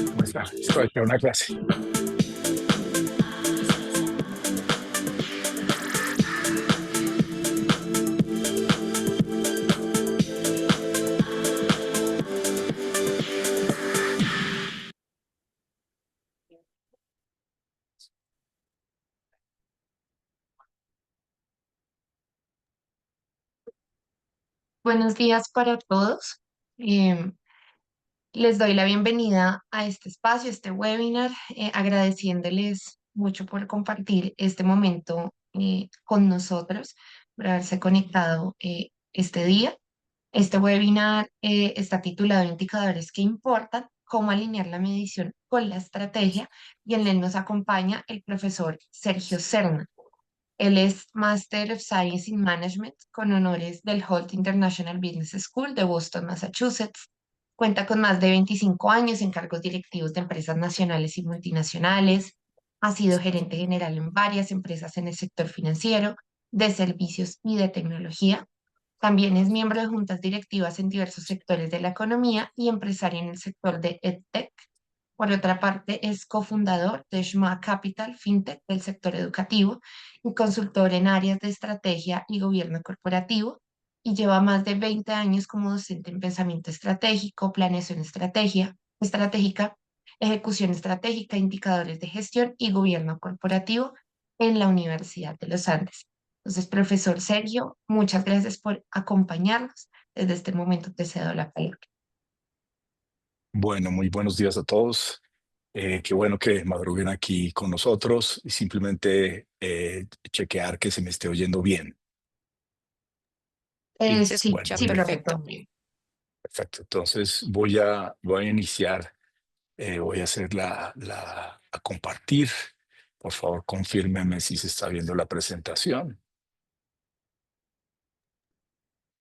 ¿Cómo está? Estoy para una clase. Buenos días para todos. Em, Les doy la bienvenida a este espacio, este webinar, agradeciéndoles mucho por compartir este momento con nosotros, por haberse conectado este día. Este webinar está titulado Indicadores que importan, cómo alinear la medición con la estrategia, y en él nos acompaña el profesor Sergio Serna. Él es Master of Science in Management con honores del Holt International Business School de Boston, Massachusetts. Cuenta con más de 25 años en cargos directivos de empresas nacionales y multinacionales. Ha sido gerente general en varias empresas en el sector financiero, de servicios y de tecnología. También es miembro de juntas directivas en diversos sectores de la economía y empresario en el sector de EdTech. Por otra parte, es cofundador de Shma Capital FinTech del sector educativo y consultor en áreas de estrategia y gobierno corporativo, y lleva más de 20 años como docente en pensamiento estratégico, planeación estratégica, ejecución estratégica, indicadores de gestión y gobierno corporativo en la Universidad de los Andes. Entonces, profesor Sergio, muchas gracias por acompañarnos. Desde este momento te cedo la palabra. Bueno, muy buenos días a todos. Qué bueno que madruguen aquí con nosotros y simplemente chequear que se me esté oyendo bien. Sí, Se Sí, escucha sí, perfecto. perfecto. perfecto. Entonces voy a iniciar, voy a hacer a compartir. Por favor, confírmeme si se está viendo la presentación.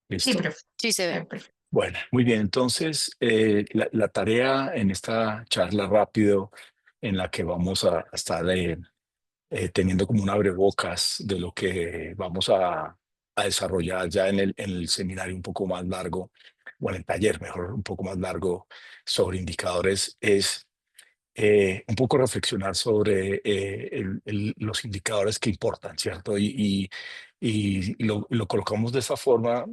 Sí, ¿Listo? profe. Sí se ve. Perfecto. Bueno, muy bien. Entonces, la tarea en esta charla rápido en la que vamos a estar teniendo como un abrebocas de lo que vamos a desarrollar ya en el seminario un poco más largo, o en el taller, mejor, un poco más largo sobre indicadores, es un poco reflexionar sobre los indicadores que importan, ¿cierto? Y lo colocamos de esa forma,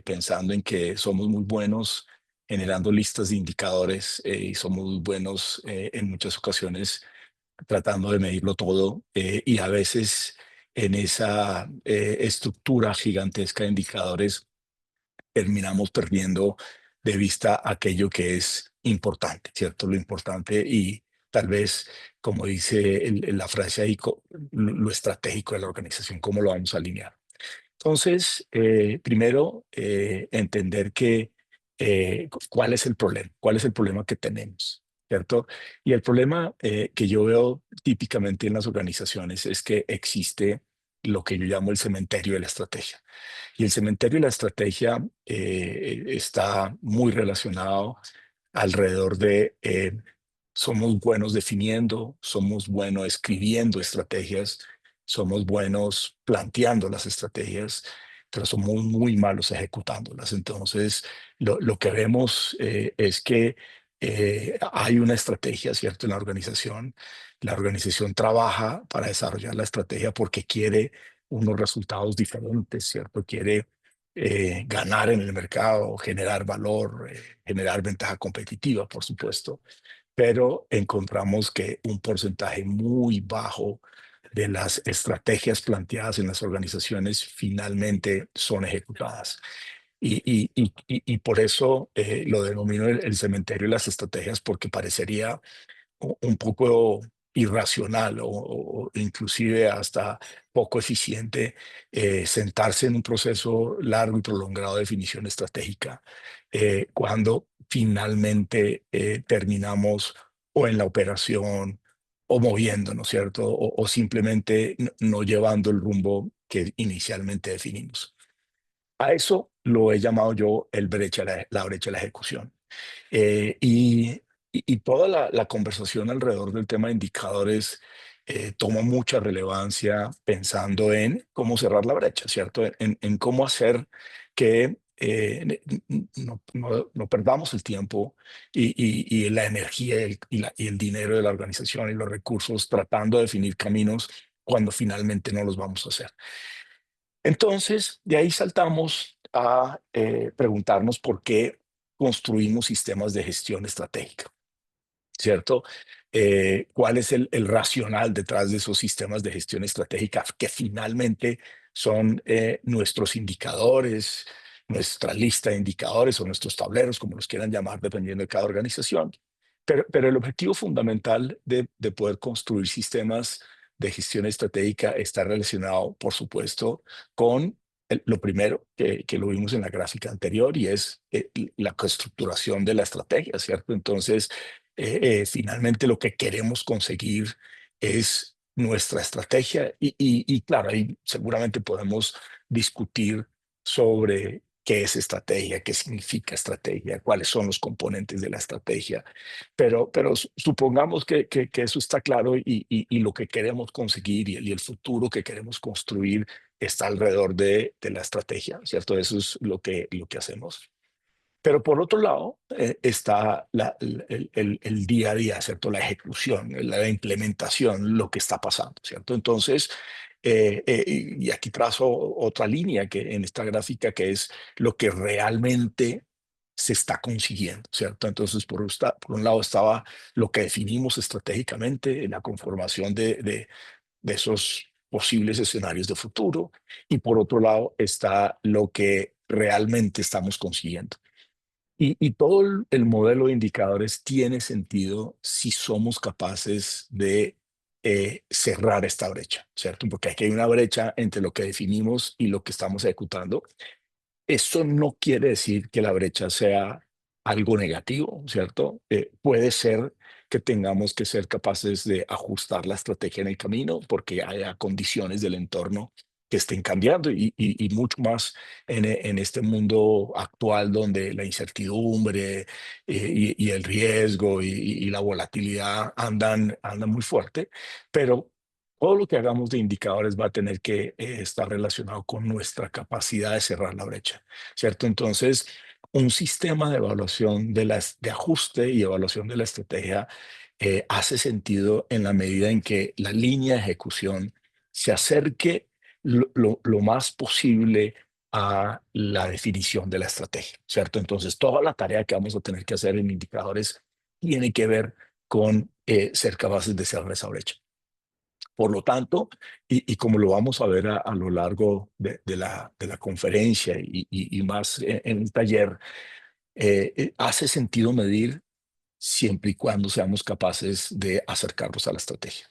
pensando en que somos muy buenos generando listas de indicadores y somos muy buenos en muchas ocasiones tratando de medirlo todo y a veces en esa estructura gigantesca de indicadores terminamos perdiendo de vista aquello que es importante, ¿cierto? Lo importante y tal vez, como dice la frase ahí, lo estratégico de la organización, cómo lo vamos a alinear. Entonces, primero, entender que, cuál es el problema, cuál es el problema que tenemos, ¿cierto? Y el problema que yo veo típicamente en las organizaciones es que existe lo que yo llamo el cementerio de la estrategia. Y el cementerio y la estrategia está muy relacionado alrededor de somos buenos definiendo, somos buenos escribiendo estrategias, somos buenos planteando las estrategias, pero somos muy malos ejecutándolas. Entonces, lo que vemos es que hay una estrategia, ¿cierto? En la organización trabaja para desarrollar la estrategia porque quiere unos resultados diferentes, ¿cierto? Quiere ganar en el mercado, generar valor, generar ventaja competitiva, por supuesto, pero encontramos que un porcentaje muy bajo de las estrategias planteadas en las organizaciones finalmente son ejecutadas. Y por eso lo denomino el cementerio de las estrategias, porque parecería un poco irracional o inclusive hasta poco eficiente sentarse en un proceso largo y prolongado de definición estratégica cuando finalmente terminamos o en la operación o moviéndonos, ¿cierto? O simplemente no llevando el rumbo que inicialmente definimos. A eso lo he llamado yo la brecha de la ejecución. Eh, y, y toda la conversación alrededor del tema de indicadores toma mucha relevancia pensando en cómo cerrar la brecha, ¿cierto? En cómo hacer que no perdamos el tiempo y la energía y el dinero de la organización y los recursos tratando de definir caminos cuando finalmente no los vamos a hacer. Entonces, de ahí saltamos a preguntarnos por qué construimos sistemas de gestión estratégica, ¿cierto? ¿Cuál es el racional detrás de esos sistemas de gestión estratégica que finalmente son nuestros indicadores, nuestra lista de indicadores o nuestros tableros, como los quieran llamar, dependiendo de cada organización? Pero el objetivo fundamental de poder construir sistemas de gestión estratégica está relacionado, por supuesto, con lo primero que lo vimos en la gráfica anterior y es la estructuración de la estrategia, ¿cierto? Entonces, finalmente lo que queremos conseguir es nuestra estrategia y claro, ahí seguramente podemos discutir sobre qué es estrategia, qué significa estrategia, cuáles son los componentes de la estrategia, pero supongamos que eso está claro y lo que queremos conseguir y el futuro que queremos construir está alrededor de la estrategia, ¿cierto? Eso es lo que hacemos. Pero por otro lado, está el día a día, ¿cierto? La ejecución, la implementación, lo que está pasando, ¿cierto? Entonces, y aquí trazo otra línea que en esta gráfica que es lo que realmente se está consiguiendo, ¿cierto? Entonces, por un lado estaba lo que definimos estratégicamente, la conformación de esos posibles escenarios de futuro, y por otro lado está lo que realmente estamos consiguiendo. Y todo el modelo de indicadores tiene sentido si somos capaces de cerrar esta brecha, ¿cierto? Porque aquí hay una brecha entre lo que definimos y lo que estamos ejecutando. Eso no quiere decir que la brecha sea algo negativo, ¿cierto? Puede ser que tengamos que ser capaces de ajustar la estrategia en el camino porque haya condiciones del entorno que estén cambiando y mucho más en este mundo actual donde la incertidumbre y el riesgo y la volatilidad andan muy fuerte, pero todo lo que hagamos de indicadores va a tener que estar relacionado con nuestra capacidad de cerrar la brecha, ¿cierto? Entonces, un sistema de evaluación de ajuste y evaluación de la estrategia hace sentido en la medida en que la línea de ejecución se acerque lo más posible a la definición de la estrategia, ¿cierto? Entonces, toda la tarea que vamos a tener que hacer en indicadores tiene que ver con ser capaces de cerrar esa brecha. Por lo tanto, y como lo vamos a ver a lo largo de la conferencia y más en el taller, hace sentido medir siempre y cuando seamos capaces de acercarnos a la estrategia.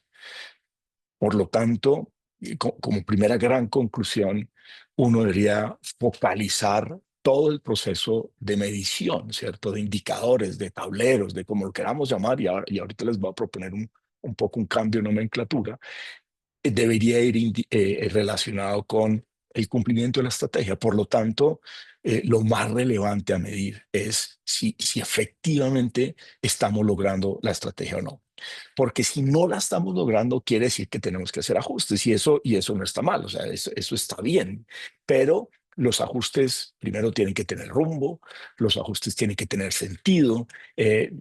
Por lo tanto, como primera gran conclusión, uno debería focalizar todo el proceso de medición, ¿cierto? De indicadores, de tableros, de como lo queramos llamar, y ahorita les voy a proponer un poco un cambio de nomenclatura, debería ir relacionado con el cumplimiento de la estrategia. Por lo tanto, lo más relevante a medir es si efectivamente estamos logrando la estrategia o no. Porque si no la estamos logrando, quiere decir que tenemos que hacer ajustes y eso no está mal, o sea, eso está bien, pero los ajustes primero tienen que tener rumbo, los ajustes tienen que tener sentido,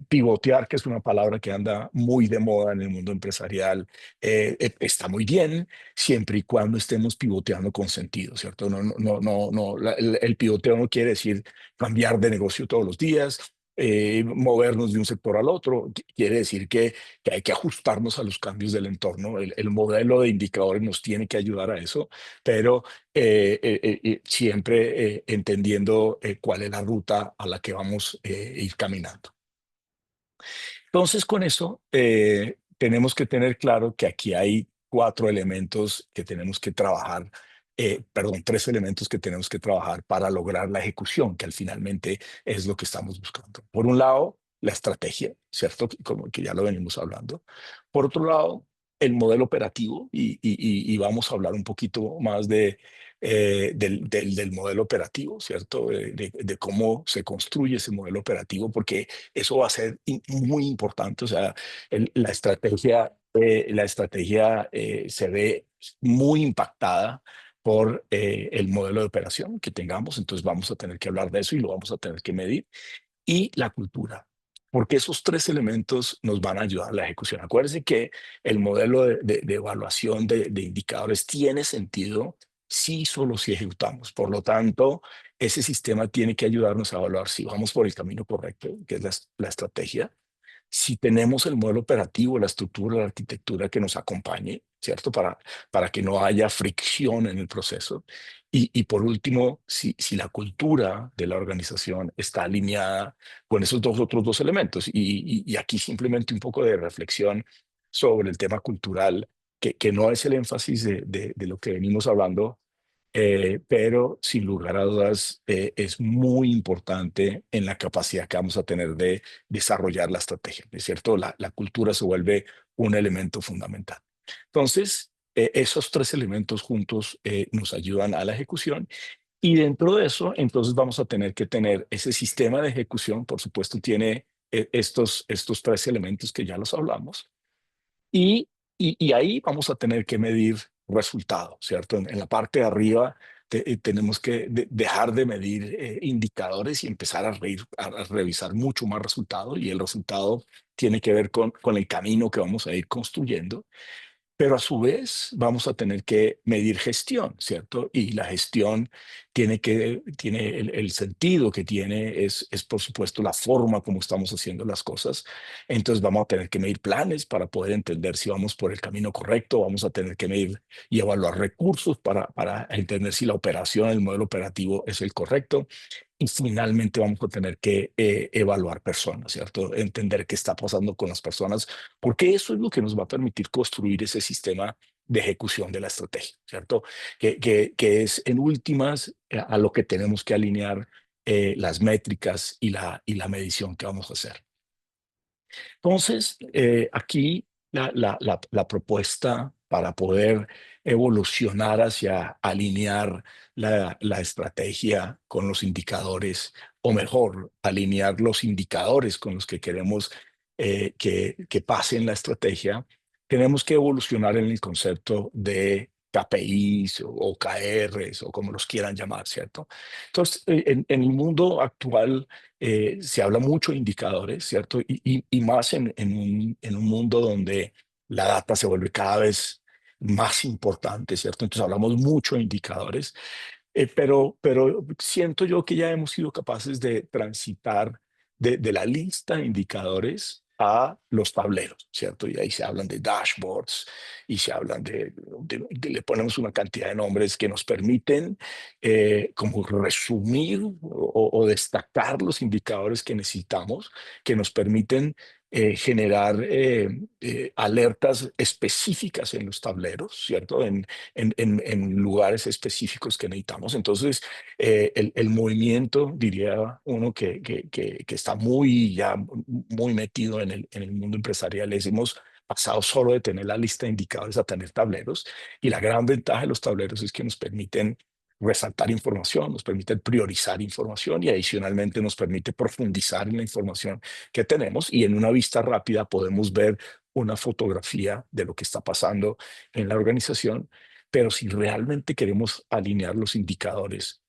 pivotear, que es una palabra que anda muy de moda en el mundo empresarial, está muy bien, siempre y cuando estemos pivoteando con sentido, ¿cierto? No, el pivoteo no quiere decir cambiar de negocio todos los días, movernos de un sector al otro, quiere decir que hay que ajustarnos a los cambios del entorno. El modelo de indicadores nos tiene que ayudar a eso, pero siempre entendiendo cuál es la ruta a la que vamos a ir caminando. Entonces, con eso, tenemos que tener claro que aquí hay cuatro elementos que tenemos que trabajar, perdón, tres elementos que tenemos que trabajar para lograr la ejecución, que al finalmente es lo que estamos buscando. Por un lado, la estrategia, ¿cierto? Como que ya lo venimos hablando. Por otro lado, el modelo operativo, y vamos a hablar un poquito más del modelo operativo, ¿cierto? De cómo se construye ese modelo operativo, porque eso va a ser muy importante. O sea, la estrategia se ve muy impactada por el modelo de operación que tengamos. Entonces vamos a tener que hablar de eso y lo vamos a tener que medir. Y la cultura, porque esos tres elementos nos van a ayudar a la ejecución. Acuérdense que el modelo de evaluación de indicadores tiene sentido si solo si ejecutamos. Por lo tanto, ese sistema tiene que ayudarnos a evaluar si vamos por el camino correcto, que es la estrategia, si tenemos el modelo operativo, la estructura, la arquitectura que nos acompañe, ¿cierto? Para que no haya fricción en el proceso. Y por último, si la cultura de la organización está alineada con esos otros dos elementos. Y aquí simplemente un poco de reflexión sobre el tema cultural, que no es el énfasis de lo que venimos hablando, pero sin lugar a dudas es muy importante en la capacidad que vamos a tener de desarrollar la estrategia, ¿no es cierto? La cultura se vuelve un elemento fundamental. Entonces, esos tres elementos juntos nos ayudan a la ejecución y dentro de eso, entonces vamos a tener que tener ese sistema de ejecución, por supuesto, tiene estos tres elementos que ya los hablamos y, y ahí vamos a tener que medir resultados, ¿cierto? En la parte de arriba tenemos que dejar de medir indicadores y empezar a revisar mucho más resultados y el resultado tiene que ver con el camino que vamos a ir construyendo, pero a su vez vamos a tener que medir gestión, ¿cierto? Y la gestión tiene el sentido que tiene, es por supuesto la forma como estamos haciendo las cosas. Entonces vamos a tener que medir planes para poder entender si vamos por el camino correcto, vamos a tener que medir y evaluar recursos para entender si la operación, el modelo operativo es el correcto. Y finalmente vamos a tener que evaluar personas, ¿cierto? Entender qué está pasando con las personas, porque eso es lo que nos va a permitir construir ese sistema de ejecución de la estrategia, ¿cierto? Que es en últimas a lo que tenemos que alinear las métricas y la medición que vamos a hacer. Entonces, aquí la propuesta para poder evolucionar hacia alinear la estrategia con los indicadores, o mejor, alinear los indicadores con los que queremos que pasen la estrategia, tenemos que evolucionar en el concepto de KPIs o OKRs o como los quieran llamar, ¿cierto? Entonces, en el mundo actual se habla mucho de indicadores, ¿cierto? Y más en un mundo donde la data se vuelve cada vez más importante, ¿cierto? Entonces hablamos mucho de indicadores, pero siento yo que ya hemos sido capaces de transitar de la lista de indicadores a los tableros, ¿cierto? Y ahí se hablan de dashboards y se hablan le ponemos una cantidad de nombres que nos permiten como resumir o destacar los indicadores que necesitamos, que nos permiten generar alertas específicas en los tableros, ¿cierto? En lugares específicos que necesitamos. Entonces, el movimiento, diría uno que está muy metido en el mundo empresarial, es hemos pasado solo de tener la lista de indicadores a tener tableros, y la gran ventaja de los tableros es que nos permiten resaltar información, nos permiten priorizar información y adicionalmente nos permite profundizar en la información que tenemos, y en una vista rápida podemos ver una fotografía de lo que está pasando en la organización. Pero si realmente queremos alinear los indicadores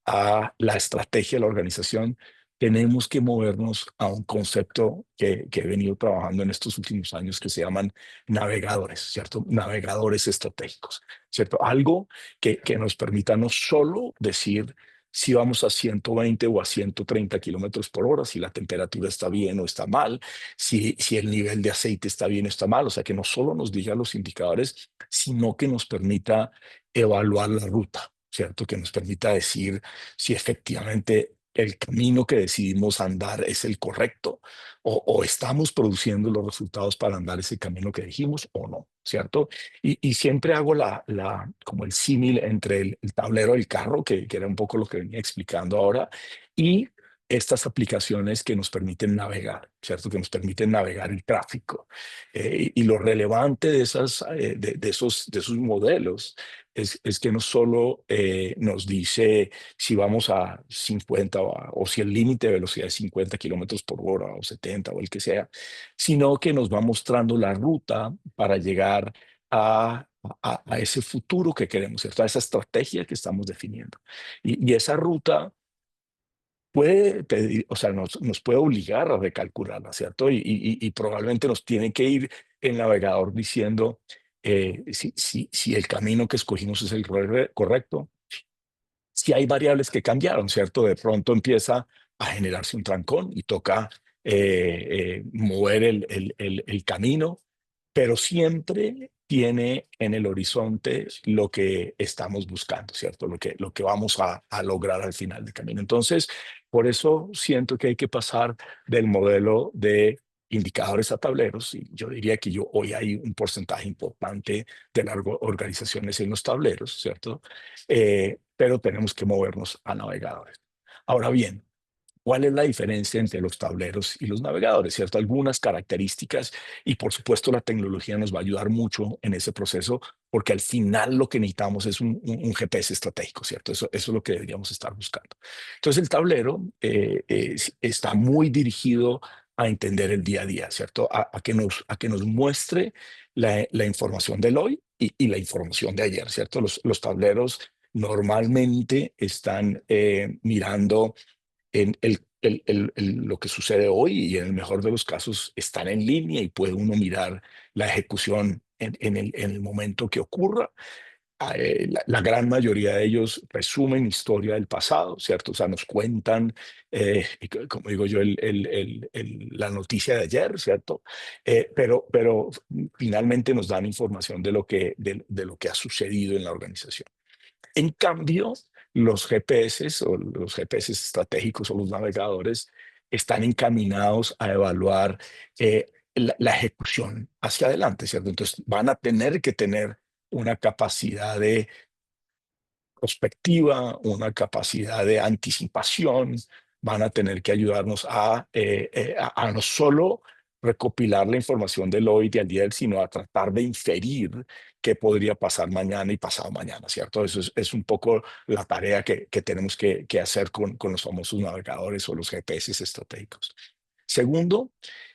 a la estrategia de la organización, tenemos que movernos a un concepto que he venido trabajando en estos últimos años, que se llaman navegadores, ¿cierto? Navegadores estratégicos, ¿cierto? Algo que nos permita no solo decir si vamos a 120 o a 130 kilómetros por hora, si la temperatura está bien o está mal, si el nivel de aceite está bien o está mal, o sea, que no solo nos diga los indicadores, sino que nos permita evaluar la ruta, ¿cierto? Que nos permita decir si efectivamente el camino que decidimos andar es el correcto, o estamos produciendo los resultados para andar ese camino que dijimos o no, ¿cierto? Y siempre hago como el símil entre el tablero del carro, que era un poco lo que venía explicando ahora, y estas aplicaciones que nos permiten navegar, ¿cierto? Que nos permiten navegar el tráfico. Y lo relevante de esos modelos es que no solo nos dice si vamos a 50 o si el límite de velocidad es 50 kilómetros por hora o 70 o el que sea, sino que nos va mostrando la ruta para llegar a ese futuro que queremos, ¿cierto? A esa estrategia que estamos definiendo. Y esa ruta puede pedir, o sea, nos puede obligar a recalcularla, ¿cierto? Y probablemente nos tiene que ir el navegador diciendo si el camino que escogimos es el correcto, si hay variables que cambiaron, ¿cierto? De pronto empieza a generarse un trancón y toca mover el camino, pero siempre tiene en el horizonte lo que estamos buscando, ¿cierto? Lo que vamos a lograr al final del camino. Entonces, por eso siento que hay que pasar del modelo de indicadores a tableros, y yo diría que hoy hay un porcentaje importante de las organizaciones en los tableros, ¿cierto? Pero tenemos que movernos a navegadores. Ahora bien, ¿cuál es la diferencia entre los tableros y los navegadores? ¿Cierto? Algunas características, y por supuesto la tecnología nos va a ayudar mucho en ese proceso, porque al final lo que necesitamos es un GPS estratégico, ¿cierto? Eso es lo que deberíamos estar buscando. Entonces el tablero está muy dirigido a entender el día a día, ¿cierto? A que nos muestre la información del hoy y la información de ayer, ¿cierto? Los tableros normalmente están mirando en lo que sucede hoy, y en el mejor de los casos están en línea y puede uno mirar la ejecución en el momento que ocurra. La gran mayoría de ellos resumen historia del pasado, ¿cierto? O sea, nos cuentan, como digo yo, la noticia de ayer, ¿cierto? Pero finalmente nos dan información de lo que ha sucedido en la organización. En cambio, los GPS o los GPS estratégicos o los navegadores están encaminados a evaluar la ejecución hacia adelante, ¿cierto? Entonces van a tener que tener una capacidad de prospectiva, una capacidad de anticipación, van a tener que ayudarnos a no solo recopilar la información del hoy y del ayer, sino a tratar de inferir qué podría pasar mañana y pasado mañana, ¿cierto? Eso es un poco la tarea que tenemos que hacer con los famosos navegadores o los GPS estratégicos. Segundo,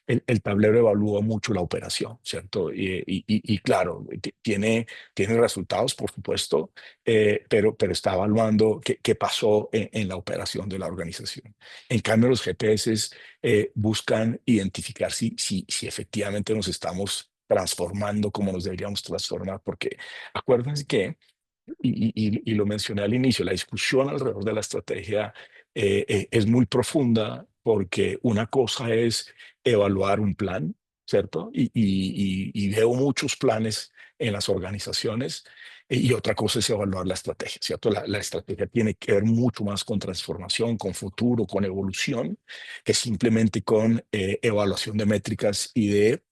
el tablero evalúa mucho la operación, ¿cierto? Y claro, tiene resultados, por supuesto, pero está evaluando qué pasó en la operación de la organización. En cambio, los GPS buscan identificar si efectivamente nos estamos transformando como nos deberíamos transformar, porque acuérdense que y lo mencioné al inicio, la discusión alrededor de la estrategia es muy profunda porque una cosa es evaluar un plan, ¿cierto? Y veo muchos planes en las organizaciones y otra cosa es evaluar la estrategia, ¿cierto? La estrategia tiene que ver mucho más con transformación, con futuro, con evolución, que simplemente con evaluación de métricas y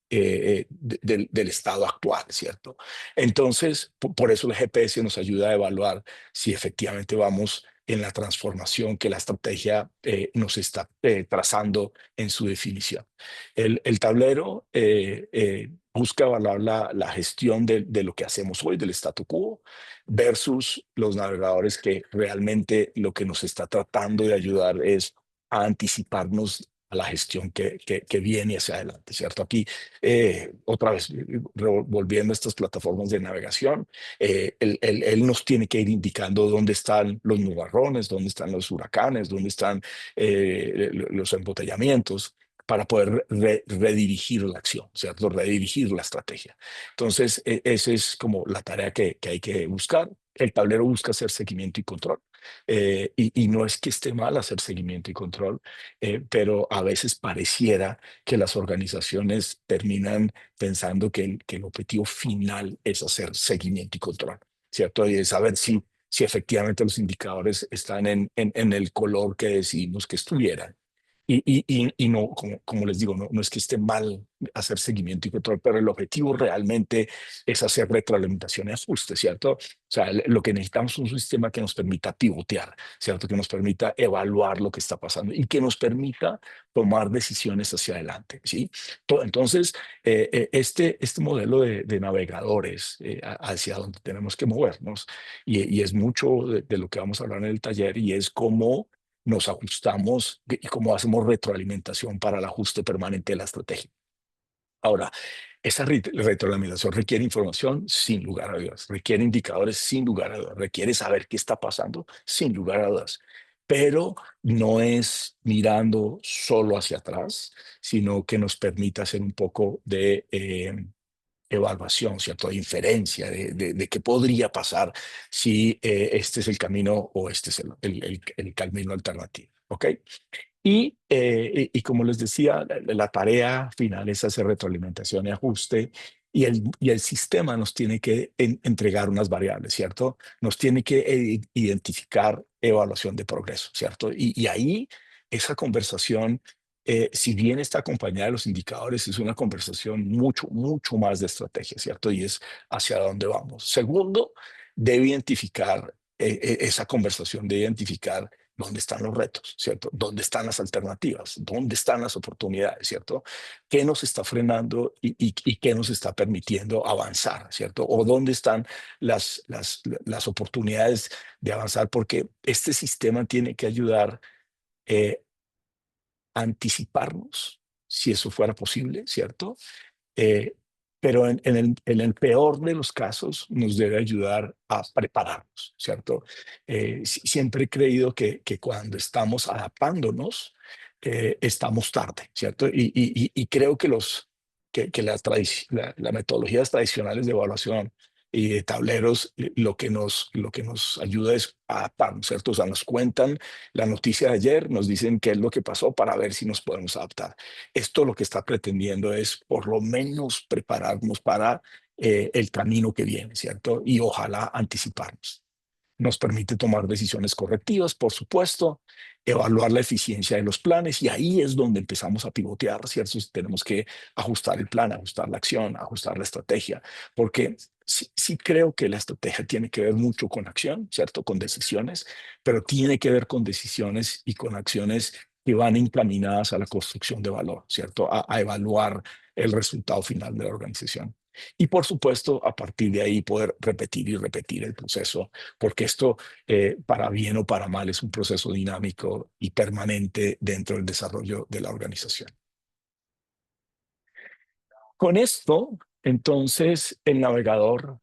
del estado actual, ¿cierto? Entonces, por eso el GPS nos ayuda a evaluar si efectivamente vamos en la transformación que la estrategia nos está trazando en su definición. El tablero busca evaluar la gestión de lo que hacemos hoy, del statu quo, versus los navegadores que realmente lo que nos está tratando de ayudar es a anticiparnos a la gestión que viene hacia adelante, ¿cierto? Aquí otra vez, volviendo a estas plataformas de navegación, él nos tiene que ir indicando dónde están los nubarrones, dónde están los huracanes, dónde están los embotellamientos para poder redirigir la acción, ¿cierto? Redirigir la estrategia. Entonces, esa es como la tarea que hay que buscar. El tablero busca hacer seguimiento y control. Y no es que esté mal hacer seguimiento y control, pero a veces pareciera que las organizaciones terminan pensando que el objetivo final es hacer seguimiento y control, ¿cierto? Y es saber si efectivamente los indicadores están en el color que decidimos que estuvieran. Y no, como les digo, no es que esté mal hacer seguimiento y control, pero el objetivo realmente es hacer retroalimentación y ajuste, ¿cierto? O sea, lo que necesitamos es un sistema que nos permita pivotear, ¿cierto? Que nos permita evaluar lo que está pasando y que nos permita tomar decisiones hacia adelante, ¿sí? Entonces, este modelo de navegadores hacia donde tenemos que movernos, y es mucho de lo que vamos a hablar en el taller, y es cómo nos ajustamos y cómo hacemos retroalimentación para el ajuste permanente de la estrategia. Ahora, esa retroalimentación requiere información sin lugar a dudas, requiere indicadores sin lugar a dudas, requiere saber qué está pasando sin lugar a dudas, pero no es mirando solo hacia atrás, sino que nos permita hacer un poco de evaluación, ¿cierto? De inferencia de qué podría pasar si este es el camino o este es el camino alternativo, ¿ok? Y como les decía, la tarea final es hacer retroalimentación y ajuste, y el sistema nos tiene que entregar unas variables, ¿cierto? Nos tiene que identificar evaluación de progreso, ¿cierto? Y ahí esa conversación, si bien está acompañada de los indicadores, es una conversación mucho, mucho más de estrategia, ¿cierto? Y es hacia dónde vamos. Segundo, debe identificar esa conversación, de identificar dónde están los retos, ¿cierto? ¿Dónde están las alternativas? ¿Dónde están las oportunidades, ¿cierto? ¿Qué nos está frenando y qué nos está permitiendo avanzar, ¿cierto? O dónde están las oportunidades de avanzar, porque este sistema tiene que ayudar eh, a anticiparnos, si eso fuera posible, ¿cierto? Eh, pero en el peor de los casos nos debe ayudar a prepararnos, ¿cierto? Siempre he creído que cuando estamos adaptándonos, estamos tarde, ¿cierto? Y creo que las metodologías tradicionales de evaluación y de tableros, lo que nos ayuda es a adaptarnos, ¿cierto? O sea, nos cuentan la noticia de ayer, nos dicen qué es lo que pasó para ver si nos podemos adaptar. Esto lo que está pretendiendo es por lo menos prepararnos para el camino que viene, ¿cierto? Y ojalá anticiparnos. Nos permite tomar decisiones correctivas, por supuesto, evaluar la eficiencia de los planes, y ahí es donde empezamos a pivotear, ¿cierto? Tenemos que ajustar el plan, ajustar la acción, ajustar la estrategia, porque sí creo que la estrategia tiene que ver mucho con acción, ¿cierto? Con decisiones, pero tiene que ver con decisiones y con acciones que van encaminadas a la construcción de valor, ¿cierto? A evaluar el resultado final de la organización. Y por supuesto, a partir de ahí poder repetir y repetir el proceso, porque esto, para bien o para mal, es un proceso dinámico y permanente dentro del desarrollo de la organización. Con esto, entonces, el navegador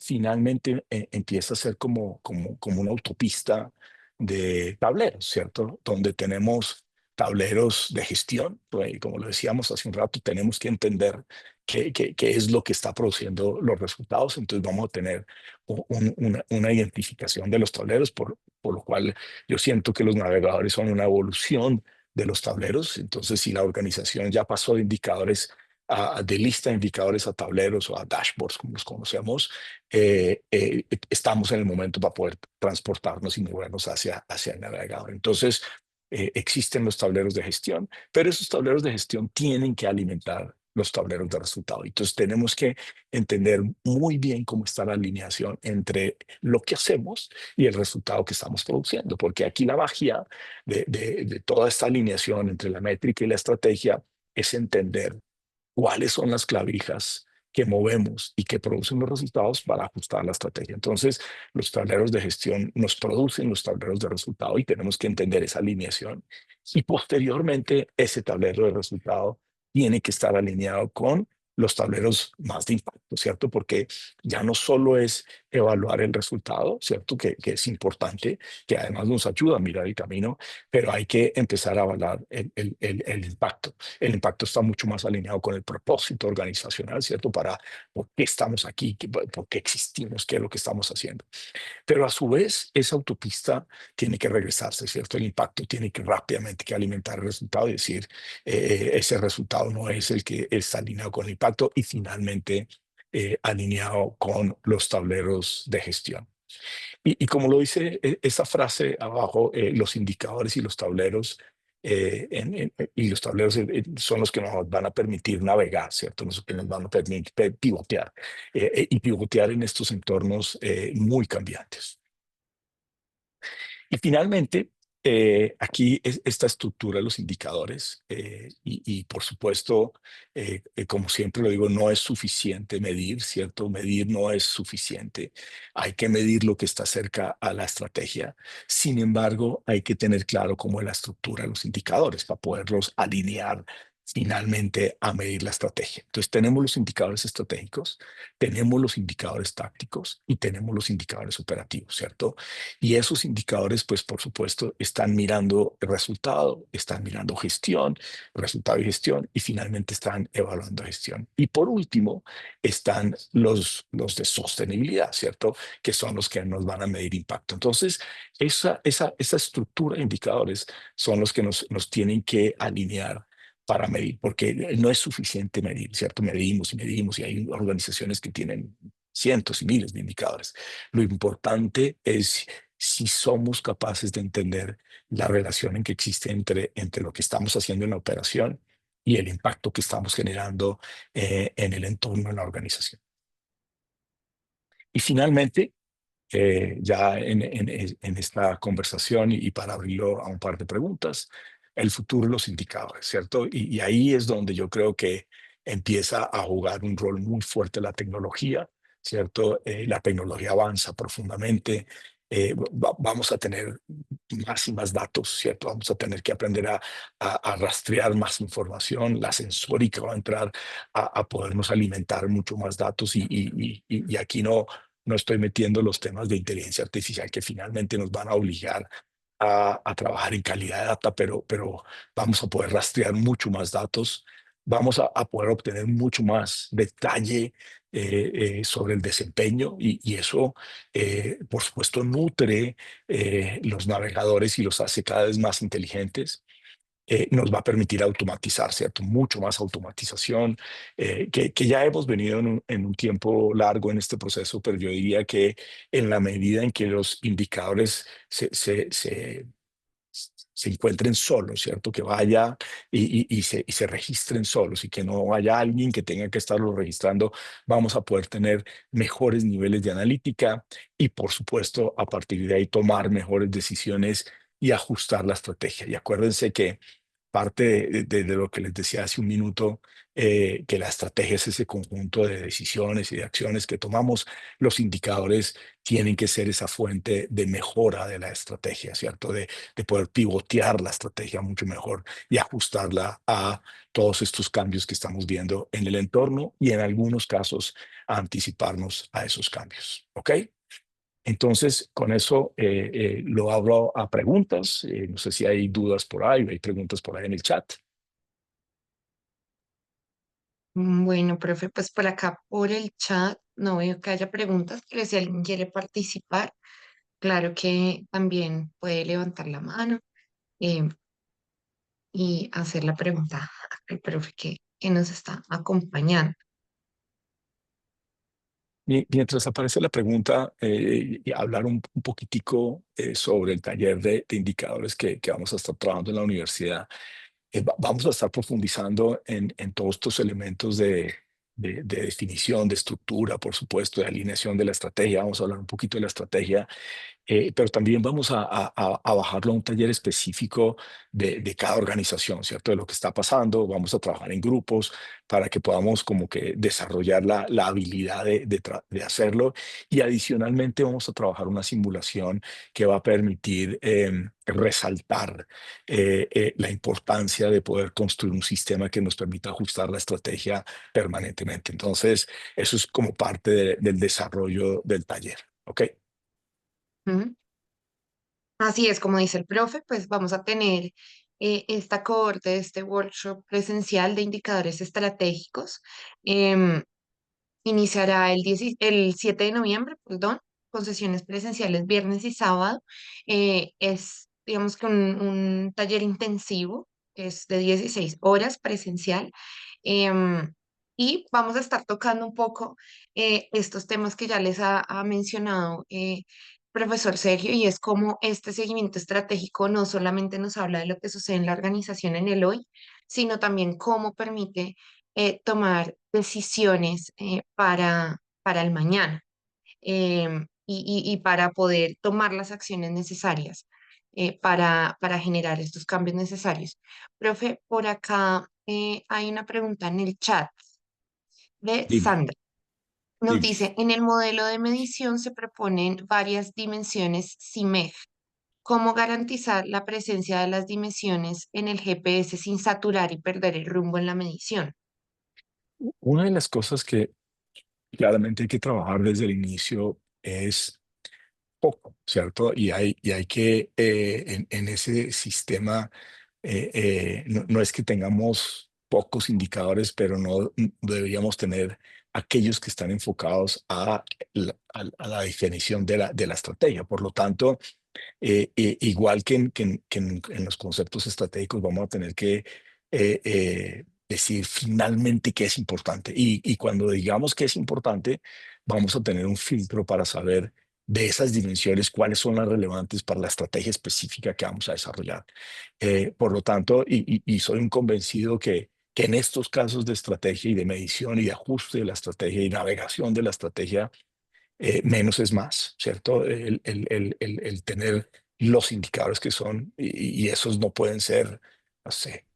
finalmente empieza a ser como una autopista de tableros, ¿cierto? Donde tenemos tableros de gestión, pues, y como lo decíamos hace un rato, tenemos que entender qué es lo que está produciendo los resultados. Entonces vamos a tener una identificación de los tableros, por lo cual yo siento que los navegadores son una evolución de los tableros. Entonces, si la organización ya pasó de indicadores de lista de indicadores a tableros o a dashboards, como los conocemos, estamos en el momento para poder transportarnos y movernos hacia el navegador. Entonces, existen los tableros de gestión, pero esos tableros de gestión tienen que alimentar los tableros de resultado. Entonces, tenemos que entender muy bien cómo está la alineación entre lo que hacemos y el resultado que estamos produciendo, porque aquí la magia de toda esta alineación entre la métrica y la estrategia es entender cuáles son las clavijas que movemos y que producen los resultados para ajustar la estrategia. Entonces, los tableros de gestión nos producen los tableros de resultado y tenemos que entender esa alineación. Y posteriormente, ese tablero de resultado tiene que estar alineado con los tableros más de impacto, ¿cierto? Porque ya no solo es evaluar el resultado, ¿cierto? Que es importante, que además nos ayuda a mirar el camino, pero hay que empezar a evaluar el impacto. El impacto está mucho más alineado con el propósito organizacional, ¿cierto? Para por qué estamos aquí, por qué existimos, qué es lo que estamos haciendo. Pero a su vez, esa autopista tiene que regresarse, ¿cierto? El impacto tiene que rápidamente que alimentar el resultado y decir, ese resultado no es el que está alineado con el impacto y finalmente alineado con los tableros de gestión. Y como lo dice esa frase abajo, los indicadores y los tableros, y los tableros son los que nos van a permitir navegar, ¿cierto? Los que nos van a permitir pivotear, y pivotear en estos entornos muy cambiantes. Y finalmente, aquí esta estructura de los indicadores, y por supuesto, como siempre lo digo, no es suficiente medir, ¿cierto? Medir no es suficiente. Hay que medir lo que está cerca a la estrategia. Sin embargo, hay que tener claro cómo es la estructura de los indicadores para poderlos alinear finalmente a medir la estrategia. Entonces, tenemos los indicadores estratégicos, tenemos los indicadores tácticos y tenemos los indicadores operativos, ¿cierto? Y esos indicadores, pues por supuesto, están mirando el resultado, están mirando gestión, resultado y gestión, y finalmente están evaluando gestión. Y por último, están los de sostenibilidad, ¿cierto? Que son los que nos van a medir impacto. Entonces, esa estructura de indicadores son los que nos tienen que alinear para medir, porque no es suficiente medir, ¿cierto? Medimos y medimos y hay organizaciones que tienen cientos y miles de indicadores. Lo importante es si somos capaces de entender la relación en que existe entre lo que estamos haciendo en la operación y el impacto que estamos generando en el entorno de la organización. Y finalmente, ya en esta conversación y para abrirlo a un par de preguntas, el futuro de los indicadores, ¿cierto? Y ahí es donde yo creo que empieza a jugar un rol muy fuerte la tecnología, ¿cierto? La tecnología avanza profundamente. Vamos a tener más y más datos, ¿cierto? Vamos a tener que aprender a rastrear más información. La sensórica va a entrar a podernos alimentar mucho más datos y aquí no estoy metiendo los temas de inteligencia artificial que finalmente nos van a obligar a trabajar en calidad de data, pero vamos a poder rastrear mucho más datos, vamos a poder obtener mucho más detalle sobre el desempeño y eso, por supuesto, nutre los navegadores y los hace cada vez más inteligentes. Nos va a permitir automatizar, ¿cierto? Mucho más automatización, que ya hemos venido en un tiempo largo en este proceso, pero yo diría que en la medida en que los indicadores se encuentren solos, ¿cierto? Que vaya y se registren solos y que no haya alguien que tenga que estarlo registrando, vamos a poder tener mejores niveles de analítica y, por supuesto, a partir de ahí tomar mejores decisiones y ajustar la estrategia. Y acuérdense que parte de lo que les decía hace un minuto, que la estrategia es ese conjunto de decisiones y de acciones que tomamos. Los indicadores tienen que ser esa fuente de mejora de la estrategia, ¿cierto? De poder pivotear la estrategia mucho mejor y ajustarla a todos estos cambios que estamos viendo en el entorno y en algunos casos anticiparnos a esos cambios. ¿Ok? Entonces, con eso lo abro a preguntas. No sé si hay dudas por ahí, hay preguntas por ahí en el chat. Bueno, profe, pues por acá por el chat no veo que haya preguntas, pero si alguien quiere participar, claro que también puede levantar la mano eh, y hacer la pregunta al profe que nos está acompañando. Mientras aparece la pregunta, y hablar un poquitico sobre el taller de indicadores que vamos a estar trabajando en la universidad. Vamos a estar profundizando en todos estos elementos de definición, de estructura, por supuesto, de alineación de la estrategia. Vamos a hablar un poquito de la estrategia, pero también vamos a bajarlo a un taller específico de cada organización, ¿cierto? De lo que está pasando. Vamos a trabajar en grupos para que podamos como que desarrollar la habilidad de hacerlo. Y adicionalmente vamos a trabajar una simulación que va a permitir resaltar la importancia de poder construir un sistema que nos permita ajustar la estrategia permanentemente. Entonces, eso es como parte del desarrollo del taller. ¿Ok? Ujú. Así es, como dice el profe, pues vamos a tener esta cohorte, este workshop presencial de indicadores estratégicos. Em, Iniciará el 7 de noviembre, perdón, con sesiones presenciales viernes y sábado. Es, digamos que un taller intensivo, que es de 16 horas presencial. em, y vamos a estar tocando un poco estos temas que ya les ha mencionado profesor Sergio, y es como este seguimiento estratégico no solamente nos habla de lo que sucede en la organización en el hoy, sino también cómo permite tomar decisiones para el mañana, y para poder tomar las acciones necesarias para generar estos cambios necesarios. Profe, por acá hay una pregunta en el chat de Dime, Sandra. Nos dime. dice, en el modelo de medición se proponen varias dimensiones CIMEG. ¿Cómo garantizar la presencia de las dimensiones en el GPS sin saturar y perder el rumbo en la medición? Una de las cosas que claramente hay que trabajar desde el inicio es poco, ¿cierto? Y hay que, en ese sistema, no es que tengamos pocos indicadores, pero no deberíamos tener aquellos que están enfocados a la definición de la estrategia. Por lo tanto, igual que en los conceptos estratégicos, vamos a tener que decir finalmente qué es importante. Y cuando digamos qué es importante, vamos a tener un filtro para saber de esas dimensiones cuáles son las relevantes para la estrategia específica que vamos a desarrollar. Por lo tanto, y soy un convencido que en estos casos de estrategia y de medición y de ajuste de la estrategia y navegación de la estrategia, menos es más, ¿cierto? El tener los indicadores que son, y esos no pueden ser, no sé,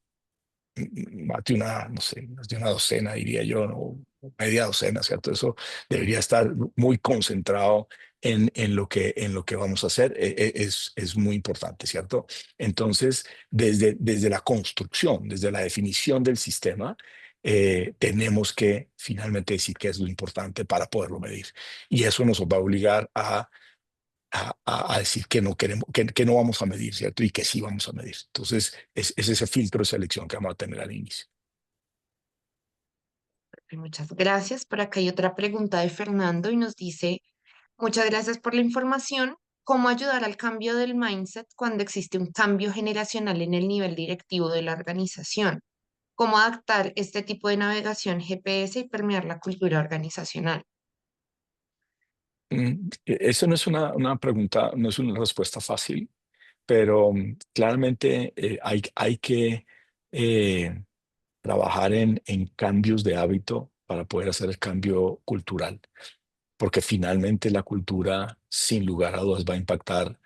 más de una, no sé, más de una docena, diría yo, ¿no? Media docena, ¿cierto? Eso debería estar muy concentrado en lo que vamos a hacer. Es muy importante, ¿cierto? Entonces, desde la construcción, desde la definición del sistema, tenemos que finalmente decir qué es lo importante para poderlo medir. Y eso nos va a obligar a decir que no queremos, que no vamos a medir, ¿cierto? Y que sí vamos a medir. Entonces, es ese filtro de selección que vamos a tener al inicio. Muchas gracias. Por acá hay otra pregunta de Fernando y nos dice, muchas gracias por la información. ¿Cómo ayudar al cambio del mindset cuando existe un cambio generacional en el nivel directivo de la organización? ¿Cómo adaptar este tipo de navegación GPS y permear la cultura organizacional? Eso no es una pregunta, no es una respuesta fácil, pero claramente hay que eh, trabajar en cambios de hábito para poder hacer el cambio cultural, porque finalmente la cultura, sin lugar a dudas, va a impactar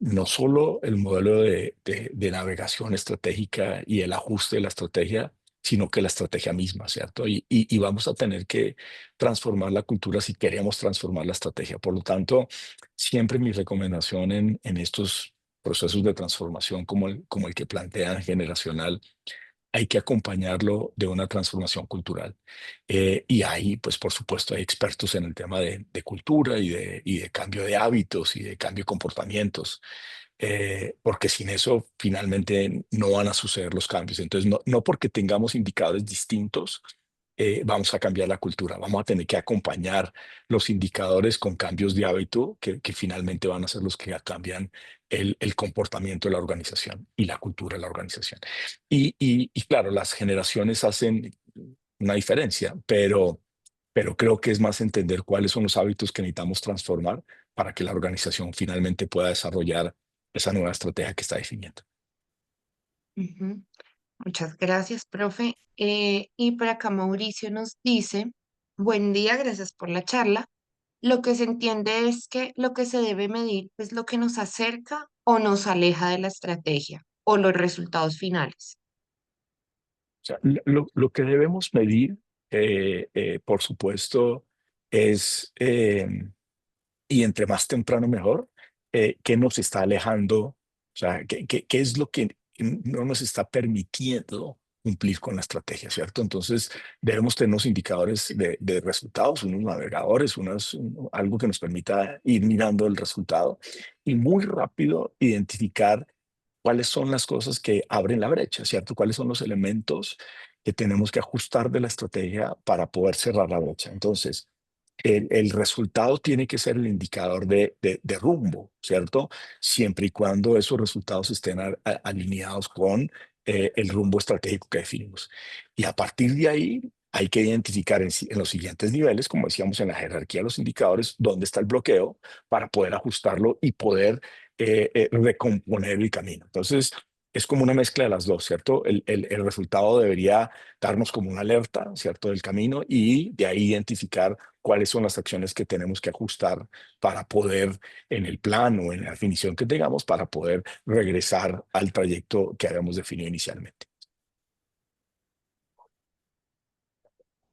no solo el modelo de navegación estratégica y el ajuste de la estrategia, sino que la estrategia misma, ¿cierto? Y vamos a tener que transformar la cultura si queremos transformar la estrategia. Por lo tanto, siempre mi recomendación en estos procesos de transformación como el que plantean generacional, hay que acompañarlo de una transformación cultural. Y ahí, pues, por supuesto, hay expertos en el tema de cultura y de cambio de hábitos y de cambio de comportamientos, porque sin eso finalmente no van a suceder los cambios. Entonces, no porque tengamos indicadores distintos, vamos a cambiar la cultura. Vamos a tener que acompañar los indicadores con cambios de hábito que finalmente van a ser los que cambian el comportamiento de la organización y la cultura de la organización. Y claro, las generaciones hacen una diferencia, pero creo que es más entender cuáles son los hábitos que necesitamos transformar para que la organización finalmente pueda desarrollar esa nueva estrategia que está definiendo. Ujú. Muchas gracias, profe. Y por acá Mauricio nos dice, buen día, gracias por la charla. Lo que se entiende es que lo que se debe medir es lo que nos acerca o nos aleja de la estrategia o los resultados finales. O sea, lo que debemos medir, por supuesto, es, y entre más temprano mejor, qué nos está alejando, o sea, qué es lo que no nos está permitiendo cumplir con la estrategia, ¿cierto? Entonces, debemos tener unos indicadores de resultados, unos navegadores, algo que nos permita ir mirando el resultado y muy rápido identificar cuáles son las cosas que abren la brecha, ¿cierto? ¿Cuáles son los elementos que tenemos que ajustar de la estrategia para poder cerrar la brecha? Entonces, el resultado tiene que ser el indicador de rumbo, ¿cierto? Siempre y cuando esos resultados estén alineados con el rumbo estratégico que definimos. Y a partir de ahí, hay que identificar en los siguientes niveles, como decíamos en la jerarquía de los indicadores, dónde está el bloqueo para poder ajustarlo y poder recomponer el camino. Entonces, es como una mezcla de las dos, ¿cierto? El resultado debería darnos como una alerta, ¿cierto? Del camino y de ahí identificar cuáles son las acciones que tenemos que ajustar para poder, en el plan o en la definición que tengamos, para poder regresar al trayecto que habíamos definido inicialmente.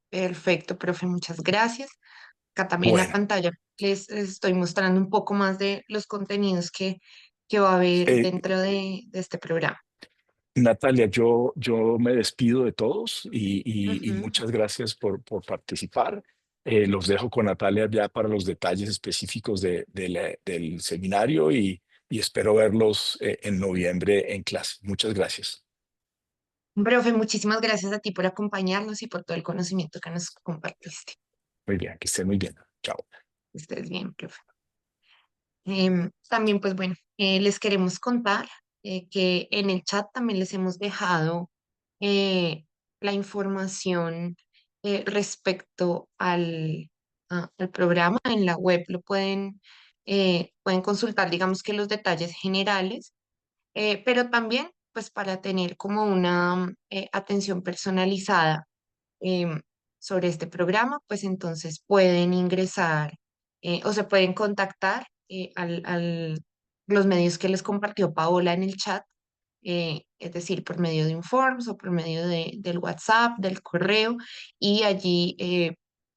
Perfecto, profe, muchas gracias. Acá también en la Bueno, pantalla les estoy mostrando un poco más de los contenidos que va a haber eh, dentro de este programa. Natalia, yo me despido de todos y Ujú. muchas gracias por participar. Los dejo con Natalia ya para los detalles específicos del seminario y espero verlos en noviembre en clase. Muchas gracias. Profe, muchísimas gracias a ti por acompañarnos y por todo el conocimiento que nos compartiste. Muy bien, que estén muy bien. Chao. Que estés bien, profe. También, pues bueno, les queremos contar que en el chat también les hemos dejado eh, la información respecto al programa en la web. Lo pueden consultar, digamos que los detalles generales, pero también pues para tener como una atención personalizada em, sobre este programa, pues entonces pueden ingresar o se pueden contactar los medios que les compartió Paola en el chat, es decir, por medio de Informs o por medio del WhatsApp, del correo, y allí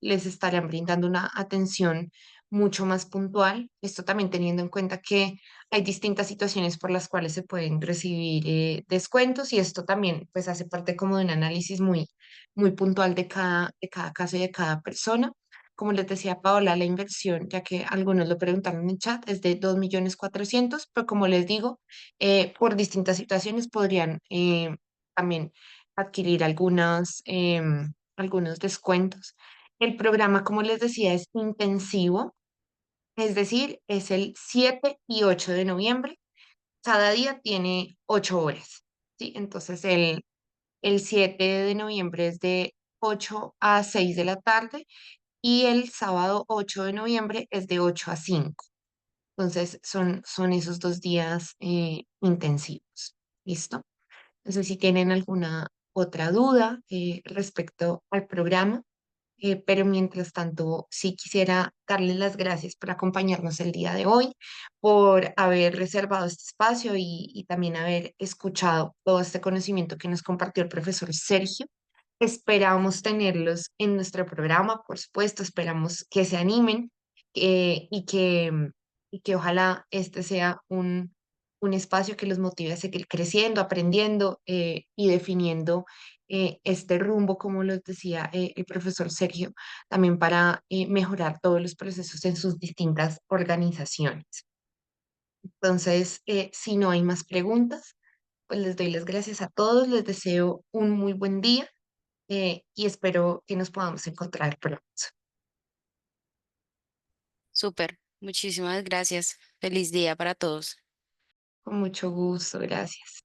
les estarán brindando una atención mucho más puntual. Esto también teniendo en cuenta que hay distintas situaciones por las cuales se pueden recibir descuentos y esto también pues hace parte como de un análisis muy puntual de cada caso y de cada persona. Como les decía Paola, la inversión, ya que algunos lo preguntaron en el chat, es de 2.400.000, pero como les digo, por distintas situaciones podrían también adquirir algunos descuentos. El programa, como les decía, es intensivo, es decir, es el 7 y 8 de noviembre. Cada día tiene 8 horas, ¿sí? Entonces, el 7 de noviembre es de 8 a 6 de la tarde y el sábado 8 de noviembre es de 8 a 5. Entonces, son esos 2 días intensivos. ¿Listo? No sé si tienen alguna otra duda respecto al programa. pero mientras tanto, sí quisiera darles las gracias por acompañarnos el día de hoy, por haber reservado este espacio y también haber escuchado todo este conocimiento que nos compartió el profesor Sergio. Esperamos tenerlos en nuestro programa, por supuesto, esperamos que se animen y y que ojalá este sea un espacio que los motive a seguir creciendo, aprendiendo y definiendo este rumbo, como les decía el profesor Sergio, también para mejorar todos los procesos en sus distintas organizaciones. Entonces, si no hay más preguntas, pues les doy las gracias a todos, les deseo un muy buen día y espero que nos podamos encontrar pronto. Súper. Muchísimas gracias. Feliz día para todos. Con mucho gusto, gracias.